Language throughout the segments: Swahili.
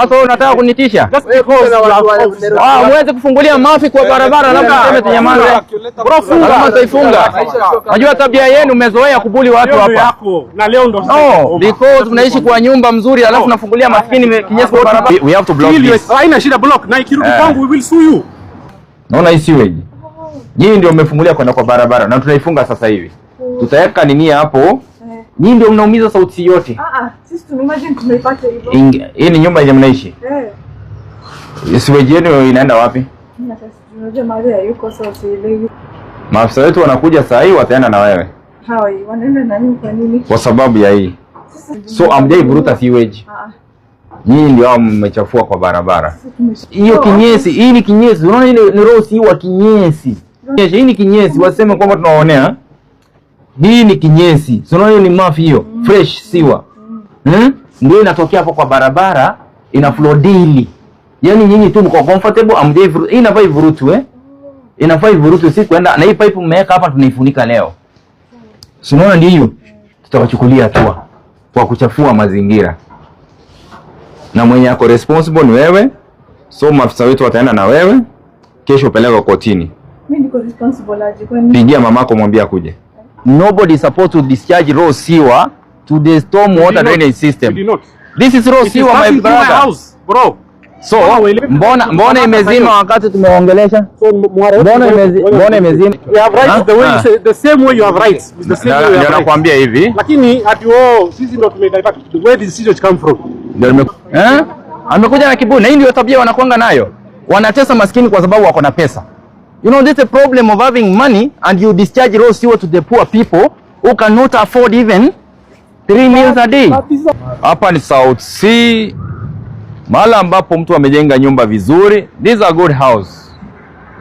Sasa unataka kunitisha? Muweze kufungulia mafi kwa barabara na mseme tunyamaze. Bro, funga taifunga. Unajua tabia yenu umezoea kubuli watu hapa. Na leo ndo no, because tunaishi kwa nyumba mzuri alafu nafungulia maskini kinyesi kwa barabara. We have to block this. Haina shida block na ikirudi kwangu we will sue you. Naona hii siweje. Nyinyi ndio mmefungulia kwenda kwa barabara na tunaifunga sasa hivi. Tutaweka nini hapo? Nyinyi ndio mnaumiza sauti yote. Sisi tunaimagine tumeipata hivyo. Hii ni nyumba yenye mnaishi? Siweje yenu inaenda wapi? Unajua Maria yuko sasa ile. Maafisa wetu wanakuja saa hii wataenda na wewe. Hawa wanaenda na mimi kwa nini? Kwa sababu ya hii. So amjai vuruta siweje. Nyinyi ndio mmechafua kwa barabara. Hiyo kinyesi, hii ni kinyesi. Unaona ile ni roho si wa kinyesi. Hii ni kinyesi, waseme kwamba tunaonea. Hii ni kinyesi. Unaona hiyo ni mafi hiyo, fresh siwa. Ndio inatokea hapo kwa barabara, ina flow daily. Yaani nyinyi tu mko comfortable amjai vuruta. Hii inafaa ivurutu inafaa ivurutu si kwenda na hii pipe mmeweka hapa tunaifunika leo. Unaona ndio hiyo. Tutawachukulia hatua kwa kuchafua mazingira. Na mwenye ako responsible ni wewe. So maafisa wetu wataenda na wewe. Kesho upeleke kotini. Mimi niko responsible aje kwani? Pigia mamako mwambie akuje. Nobody is supposed to discharge raw sewer to the storm water drainage system. This is raw sewer my brother. House, bro. So mbona imezima wakati tumeongelesha? Mbona imezima? You have rights the same way you have rights. The same way you have rights. Nakwambia hivi. Lakini sisi ndio tumedivert. Where did this come from? Amekuja na kiburi na hii ndio tabia wanakuanga nayo. Wanatesa maskini kwa sababu wako na pesa. You know, this is a problem of having money and you discharge raw sewer to the poor people who cannot afford even 3 meals a day. Hapa ni South Sea, mahali ambapo mtu amejenga nyumba vizuri. This is a good house.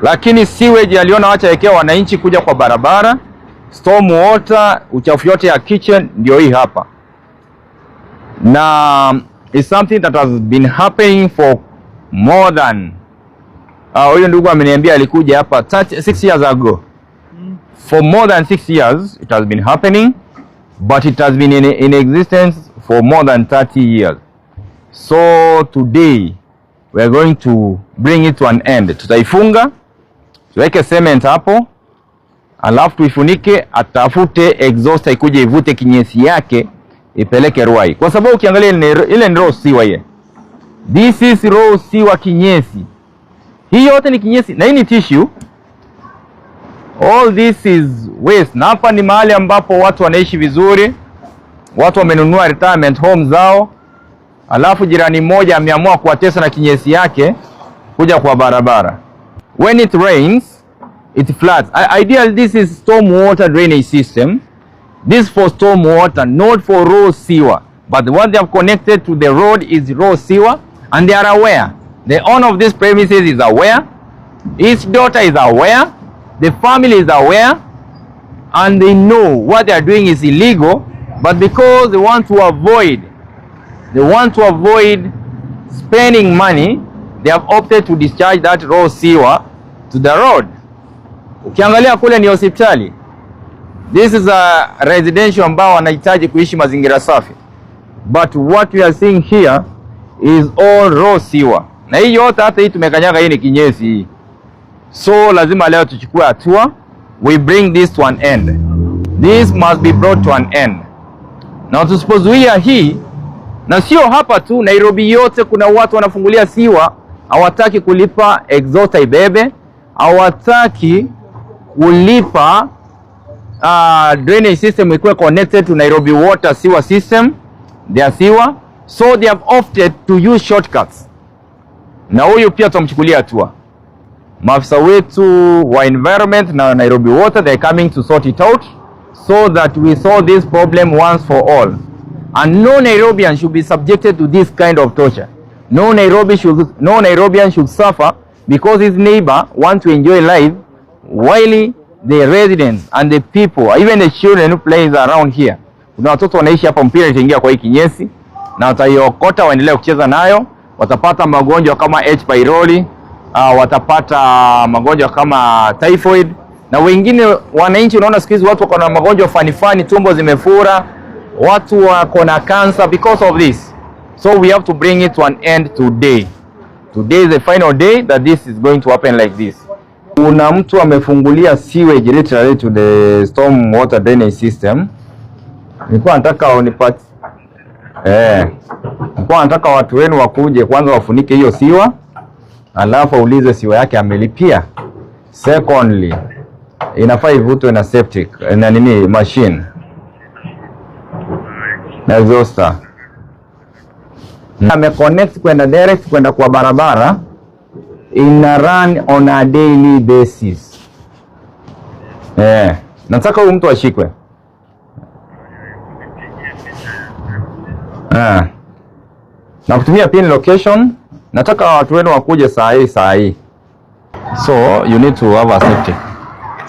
Lakini sewage aliona wacha wekea wananchi kuja kwa barabara. Storm water, uchafu yote ya kitchen ndio hii hapa. Na it's something that has been happening for more than huyo ndugu ameniambia alikuja hapa 6 years ago. For more than 6 years it has been happening, but it has been in existence for more than 30 years. So today we are going to bring it to an end. Tutaifunga, tuweke cement hapo, alafu tuifunike, atafute exhauster ikuje ivute kinyesi yake ipeleke Ruai. Kwa sababu ukiangalia ile ni raw sewer hiyo. This is raw sewer kinyesi. Hii yote ni kinyesi na hii ni tissue. All this is waste. Na hapa ni mahali ambapo watu wanaishi vizuri. Watu wamenunua retirement homes zao. Alafu jirani mmoja ameamua kuwatesa na kinyesi yake kuja kwa barabara. When it rains, it floods. Ideally this is storm water drainage system. This for storm water, not for raw sewer. But the one they have connected to the road is raw sewer and they are aware. The owner of this premises is aware, his daughter is aware, the family is aware, and they know what they are doing is illegal, but because they want to avoid spending money, they have opted to discharge that raw sewer to the road. Ukiangalia kule ni hospitali. This is a residential ambao wanahitaji kuishi mazingira safi. But what we are seeing here is all raw sewer. Na hii yote hata hii tumekanyaga hii ni kinyesi hii. So lazima leo tuchukue hatua. We bring this to an end. This must be brought to an end. Na tusipozuia hii, na sio hapa tu, Nairobi yote kuna watu wanafungulia siwa, hawataki kulipa exhauster ibebe, hawataki kulipa drainage system ikuwe connected to Nairobi water sewer system, their sewer. So they have opted to use shortcuts. Na huyu pia tumchukulia hatua. Maafisa wetu wa environment na Nairobi water, they are coming to sort it out so that we solve this problem once for all. And no Nairobian should be subjected to this kind of torture. No Nairobian should suffer because his neighbor wants to enjoy life while the residents and the people, even the children who plays around here. Kuna watoto wanaishi hapa, mpira itaingia kwa hii kinyesi na wataiokota waendelee kucheza nayo, watapata magonjwa kama H. pylori, watapata magonjwa kama typhoid, na wengine wananchi unaona siku hizi watu wako na magonjwa fani, tumbo zimefura, watu wako na cancer because of this. So we have to bring it to an end today. Today is the final day that this is going to happen like this. Kuna mtu amefungulia sewage literally to the storm water drainage system. Nilikuwa nataka nilikuwa nataka watu wenu wakuje kwanza wafunike hiyo siwa, alafu aulize siwa yake amelipia. Secondly, inafaa ivutwe na septic na nini machine na exhauster. Ameconnect kwenda direct kwenda kwa barabara, ina run on a daily basis. Nataka huyu mtu ashikwe. Na kutumia pin location. Nataka watu wenu wakuje saa hii. So you need to have a safety.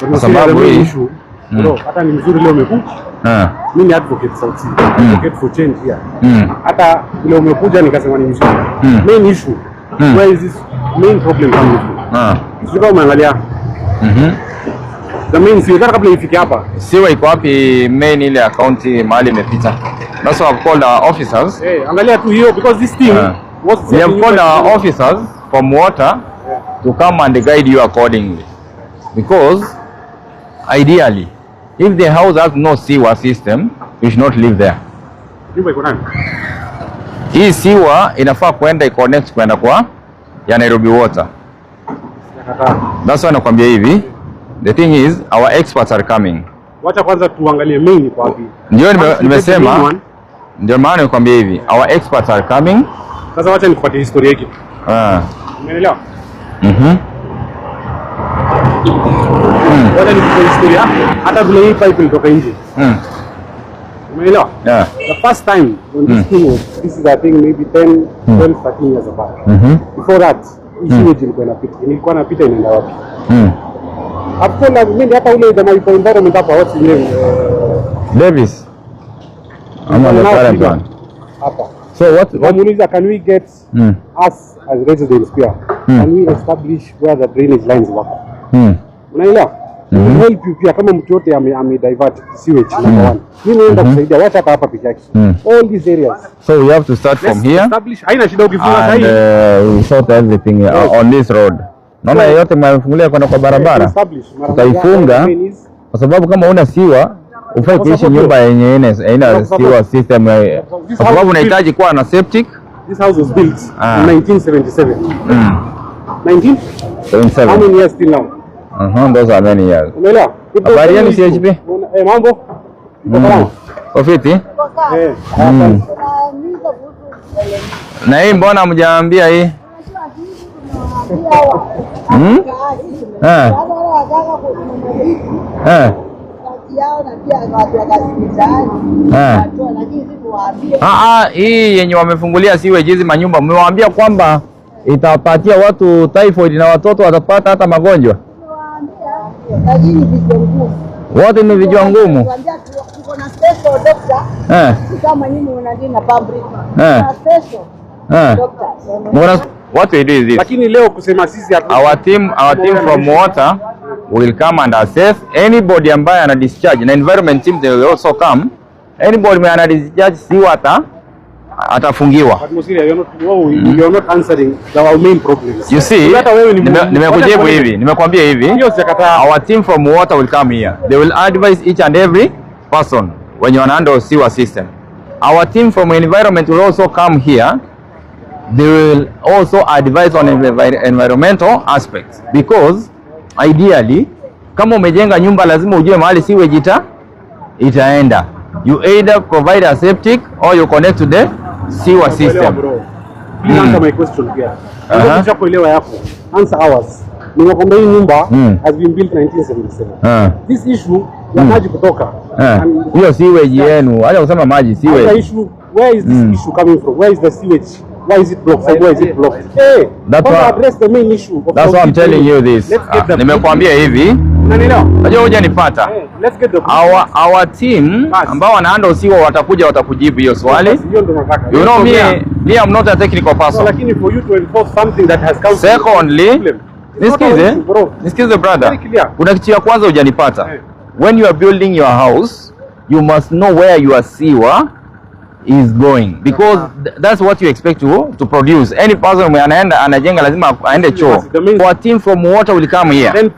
Kwa sababu hii issue hata ni mzuri leo umekuja. Mimi ni advocate sauti. Advocate for change here. Hata leo umekuja nikasema ni mzuri. Main issue. Where is this main problem coming from? Sio umeangalia. The main siwa kabla ifike hapa. Siwa iko wapi main ile account mahali imepita? That's why I've called our officers. Angalia tu hiyo because this thing we have called our officers from water to come and guide you accordingly. Because ideally, if the house has no sewer system, you should not live there. Hii siwa inafaa kwenda connect kwenda kwa ya Nairobi Water. That's why nakwambia hivi. The thing is our experts are coming. Wacha kwanza tuangalie main kwa wapi. Ndio nimesema. Ndio maana nakwambia hivi. Our experts are coming. Sasa wacha nikupatie historia hiki. Umeelewa? Wacha nikupatie historia hata vile hii pipe ilitoka nje. Umeelewa? The first time when this thing was, this is I think maybe 10, 12, 13 years back. Before that, sewage ilikuwa inapita inaenda wapi? After that, mimi hapa ule jamaa ipo environment hapa what's his name? Davis. Ama the current one. Hapa. So what Muniza, can we get us as residents here? Can we establish where the drainage lines work? Unaelewa? Will help you pia kama mtu yote ame divert sewage number 1. Mimi naenda kusaidia wacha hapa peke yake. All these areas. So we have to start from here. Establish. Haina shida ukifunga sahihi. We sort everything on this road. Naona yote mafungulia kwenda kwa barabara. Tutaifunga kwa sababu kama una siwa ufai kuishi nyumba yenye haina siwa system, kwa sababu unahitaji kuwa na septic. This house was built in 1977. 1977. How many years still now? Those are many years. Umeelewa? Habari yenu CHP? Mambo? Ofiti? Na hii mbona mjaambia hii? Hii yenye wamefungulia sewage hizi manyumba, mmewaambia kwamba itapatia watu typhoid na watoto watapata hata magonjwa. Wote ni vijua ngumu. What we do is this. Lakini leo kusema sisi our team from water will come and assess anybody ambaye ana discharge, na environment team they will also come. Anybody may ana discharge siwa atafungiwa. You're not answering our main problems. You see, nimekujibu hivi, nimekwambia hivi. Our team from water will come here. They will advise each and every person when you handle sewer system. Our team from environment will also come here. They will also advise on environmental aspects, because ideally kama umejenga nyumba lazima ujue mahali sewage itaenda. You either provide a septic or you connect to the sewer system. Please answer my question here. Kuelewa yako. Answer ours. Nimekwambia hii nyumba has been built 1977. This issue ya maji kutoka. Hiyo sewage yenu, acha kusema maji, sewage. Where is this issue coming from? Where is the sewage? Why is it blocked? Why is it blocked? Hey, that's why address the main issue. That's why I'm telling you this. Nimekwambia hivi. Unanielewa? Unajua hujanipata. Let's get the our team ambao wanahandle siwa watakujibu hiyo swali. You know me I'm not a technical person. Lakini for you to enforce something that has come. Secondly, nisikize brother. Kuna kitu ya kwanza hujanipata. When you are building your house, you must know where your sewer is going because that's what you expect to produce. Any person when anajenga lazima aende choo. Our team from water will come here. Then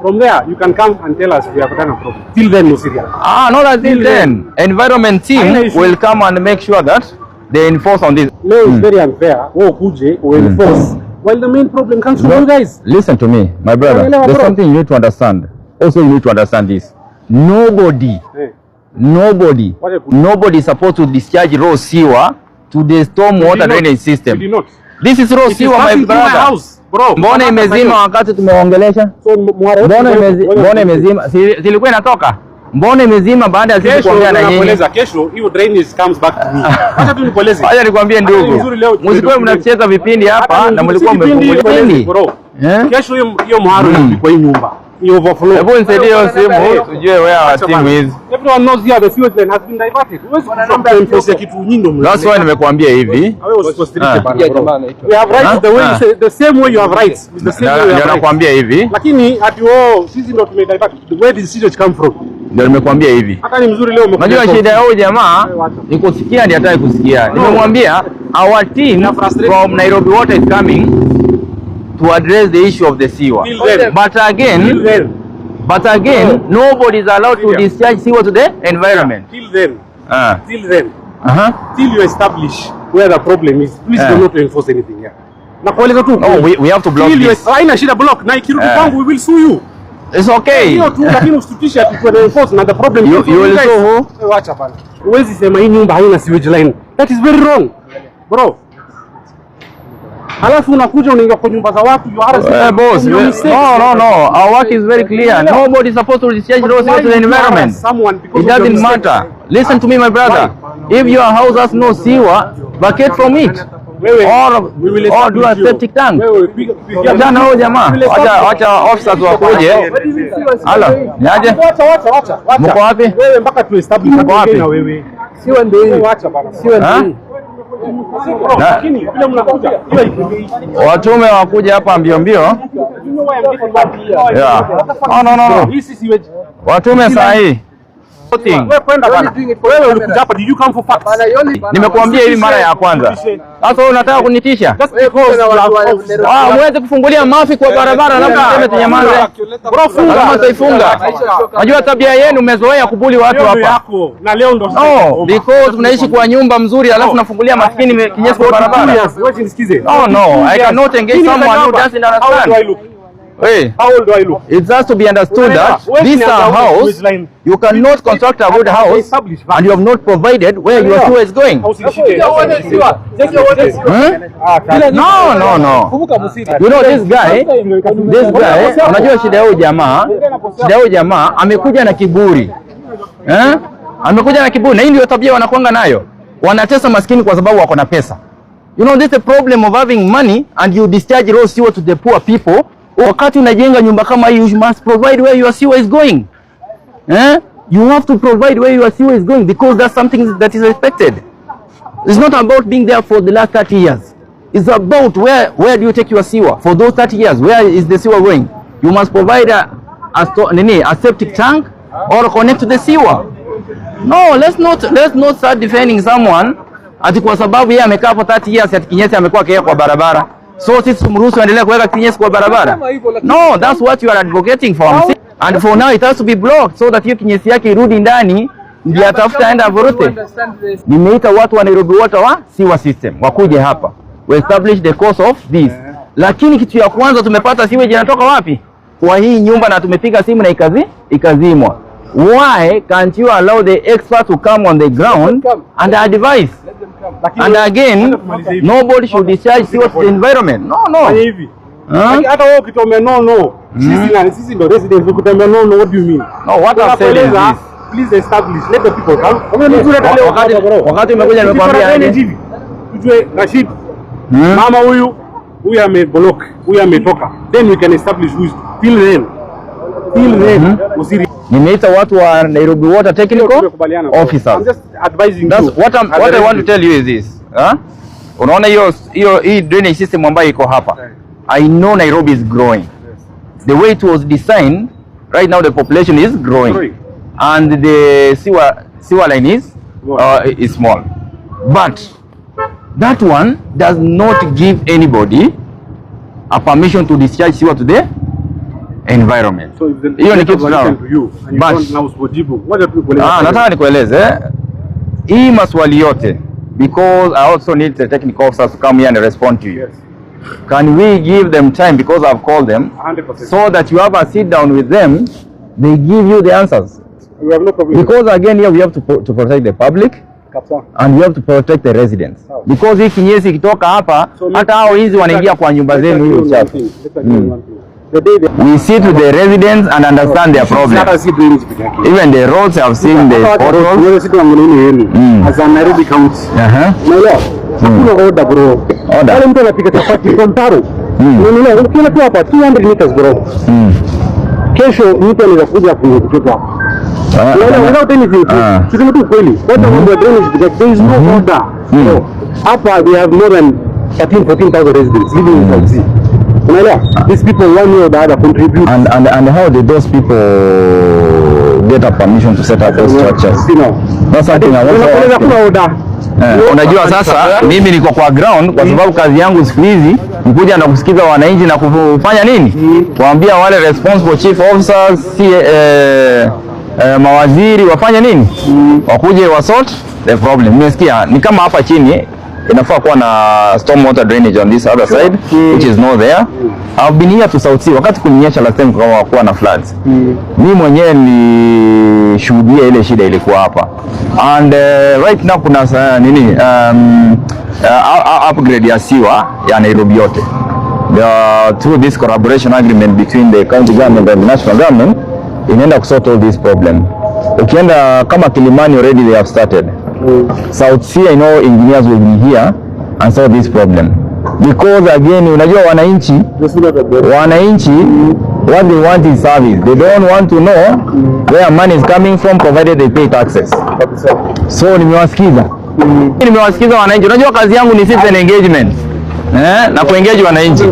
from there you can come and tell us we have done a problem. Till then no serious. Not until then. Environment team will come and make sure that they enforce on this. Leo is very unfair. Kuje enforce. While the main problem comes from you guys. Listen to me, my brother. There's something you need to understand. Also, you need to understand this. Nobody is supposed to discharge raw sewer to the storm water drainage system. This is raw sewer, my brother. Mbona imezima wakati tumeongelesha? Mbona imezima? Silikuwa inatoka? Mbona imezima baada ya sisi kuongea na yeye? Kesho hiyo drainage comes back to me. Acha tu nikueleze. Acha nikwambie ndugu. Msikuwe mnacheza vipindi hapa na mlikuwa mmefungulia vipindi. Kesho hiyo mharo kwa hii nyumba. Hebu nisaidie hiyo simu tujue where our team is. Everyone knows here the sewage line has been diverted. That's why nimekuambia hivi. We have rights the way the same way you have rights. The same way you have rights. Nakwambia hivi. Lakini ati sisi ndio tumedivert. Where did the sewage come from? Ndio nimekuambia hivi. Hata ni mzuri leo umekuja. Unajua shida yao jamaa ni kusikia ndiye hataki kusikia. Nimemwambia our team from Nairobi Water is coming to address the issue of the sewer. But again, nobody is allowed to discharge sewer to the environment. Till then. Till you establish where the problem is, please do not enforce anything here. Nakueleza tu. We have to block this. Haina shida block. Na ikirudi kwangu we will sue you. It's okay. Hiyo tu lakini usitutishe ati kwa enforce na the problem you will sue who? Wacha bana. Huwezi sema hii nyumba haina sewage line. That is very wrong. Bro. Halafu unakuja unaingia kwa nyumba za watu boss. No. Our work is very clear. Nobody is supposed to discharge raw sewer to the environment. It doesn't matter. Listen to me, my brother. If your house has no sewer, vacate from it. Or do a septic tank. Jana huyo jamaa. Wacha officers wakuje. Halo, niaje? Wacha. Mko wapi? Wewe mpaka tu establish mko wapi na wewe. Siwa ndio. Wacha bana. Siwa ndio. Lakini bila mnakuja watume wakuja hapa mbio mbio. No. Watume saa hii. Wewe kwenda bana. Wewe ulikuja hapa, did you come for facts? Nimekuambia hivi mara ya kwanza. Sasa wewe unataka kunitisha? Uweze kufungulia mafi kwa barabara na kusema tunyamaze. Bro, funga utaifunga. Unajua tabia yenu umezoea kubuli watu hapa. Na leo ndo no, because tunaishi kwa nyumba mzuri alafu nafungulia maskini kinyesi kwa barabara. Wewe nisikize. No, I cannot engage someone who doesn't understand. Hey, how old do I look? It has to be understood that this house, you cannot construct a good house and you have not provided where your sewer is going. No. You know this guy, unajua shida yao jamaa, amekuja na kiburi. Amekuja na kiburi na hii ndio tabia wanakuanga nayo. Wanatesa maskini kwa sababu wako na pesa. You know this is the problem of having money and you discharge raw sewer to the poor people. Wakati unajenga nyumba kama hii, you must provide where your sewer is going. You have to provide where your sewer is going because that's something that is expected. It's not about being there for the last 30 years. It's about where do you take your sewer for those 30 years? Where is the sewer going? You must provide a septic tank or connect to the sewer. No, let's not start defending someone ati kwa sababu yeye amekaa hapo 30 years ati kinyesi amekuwa kaya kwa barabara. So sisi tumruhusu endelee kuweka kinyesi kwa barabara. No, that's what you are advocating for. And for now it has to be blocked so that hiyo kinyesi yake irudi ndani ndio atafuta aenda avurute. Nimeita watu wa Nairobi Water wa sewer system wakuje hapa. We establish the cause of this. Lakini kitu ya kwanza tumepata sewage inatoka wapi? Kwa hii nyumba na tumepiga simu na ikazimwa. Why can't you allow the experts to come on the ground and advise? And again, nobody should discharge sewer to the environment. No. Hata wewe ukitome no. Sisi ndio residents ukitome no, what do you mean? No, what I'm saying is this. Please establish, let the people come. Wakati umekuja nimekuambia aje? Tujue Rashid. Mama huyu ameblock, huyu ametoka. Then we can establish who is till then. Nimeita watu wa Nairobi Water Technical Officers. I'm just advising you. What I want to tell you is this. Unaona hii drainage system ambayo iko hapa. I know Nairobi is growing. The way it was designed, right now the population is growing. And the sewer line is is small. But that one does not give anybody a permission to discharge sewer to the environment. So if the hiyo ni kitu sawa. Nataka nikueleze hii maswali yote because I also need the technical officers to come here and respond to you. Yes. Can we give them time, because I've called them 100%. So that you have a sit down with them, they give you the answers. We have no problem. Because again here we have to protect the public and we have to protect the residents. Because hii kinyesi kitoka hapa hata hao hizi wanaingia kwa nyumba zenu hiyo uchafu. We sit with the residents and understand their problems. Even the roads have seen the potholes. As a Nairobi County. Hakuna order bro. Wale mtu anapiga chapati from Taro. Unaona ukiona tu hapa 200 meters bro. Kesho mtu anaweza kuja kutoka hapa. Without anything. Sisi tu kweli. What the drainage, because there is no order. Hapa we have more than 14,000 residents living in South Sea. These people one way or the other contribute. And how did those people get a permission to set up those structures? That's something I want to ask. Unajua sasa mimi niko kwa ground kwa sababu kazi yangu siku hizi nikuja na kusikiza wananchi na kufanya nini? Kuambia wale responsible chief officers, mawaziri wafanye nini? Wakuje wa sort the problem. Nimesikia ni kama hapa chini inafaa kuwa na storm water drainage on this other side which is not there. I've been here to South Sea wakati kulinyesha last time kuwa na floods. Mimi mwenyewe nilishuhudia ile shida ilikuwa hapa. And right now kuna nini upgrade ya sewer ya Nairobi yote. Through this collaboration agreement between the county government and the national government inaenda kusort all this problem. Ukienda kama Kilimani already they have started. South Sea, I know engineers will be here and solve this problem. Because again, unajua wananchi what they want is service. They don't want to know where money is coming from provided they pay taxes. So nimewasikiza wananchi. Unajua kazi yangu ni citizen engagement. Na kuengage wananchi.